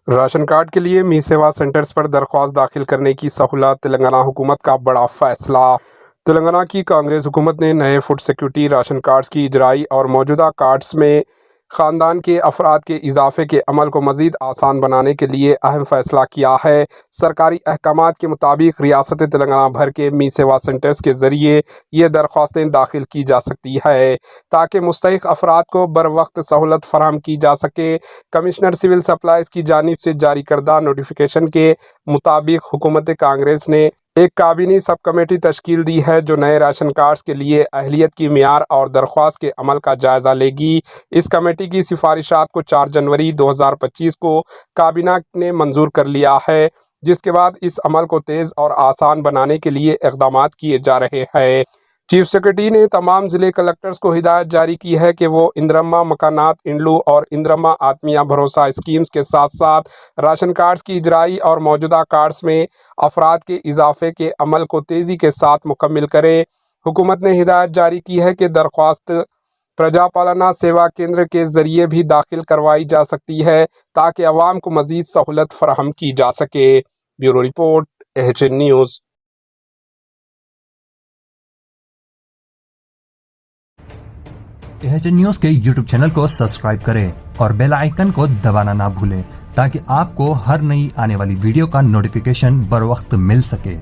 Ration card کے لیے می سیوا centres پر درخواست داخل کرنے کی سہولت، تلنگانہ حکومت کا بڑا فیصلہ۔ تلنگانہ کی کانگریس حکومت نے نئے فوڈ سیکورٹی راشن کارڈز کی اجرائی اور موجودہ کارڈز میں خاندان کے افراد کے اضافے کے عمل کو مزید آسان بنانے کے لیے اہم فیصلہ کیا ہے۔ سرکاری احکامات کے مطابق ریاست تلنگانہ بھر کے می سیوا سینٹرز کے ذریعے یہ درخواستیں داخل کی جا سکتی ہے تاکہ مستحق افراد کو بروقت سہولت فراہم کی جا سکے۔ کمشنر سول سپلائز کی جانب سے جاری کردہ نوٹیفکیشن کے مطابق حکومت کانگریس نے ایک کابینی سب کمیٹی تشکیل دی ہے جو نئے راشن کارڈز کے لیے اہلیت کی معیار اور درخواست کے عمل کا جائزہ لے گی۔ اس کمیٹی کی سفارشات کو 4 جنوری 2025 کو کابینہ نے منظور کر لیا ہے، جس کے بعد اس عمل کو تیز اور آسان بنانے کے لیے اقدامات کیے جا رہے ہیں۔ چیف سیکرٹری نے تمام ضلع کلکٹرز کو ہدایت جاری کی ہے کہ وہ اندرما مکانات انڈلو اور اندرما آتمیہ بھروسہ اسکیمز کے ساتھ ساتھ راشن کارڈز کی اجرائی اور موجودہ کارڈز میں افراد کے اضافے کے عمل کو تیزی کے ساتھ مکمل کریں۔ حکومت نے ہدایت جاری کی ہے کہ درخواست پرجا پالنا سیوا کیندر کے ذریعے بھی داخل کروائی جا سکتی ہے تاکہ عوام کو مزید سہولت فراہم کی جا سکے۔ Bureau report, AHN news. AHN news کے YouTube چینل کو سبسکرائب کریں اور بیل آئیکن کو دبانا نہ بھولیں تاکہ آپ کو ہر نئی آنے والی ویڈیو کا نوٹیفیکیشن بروقت مل سکے۔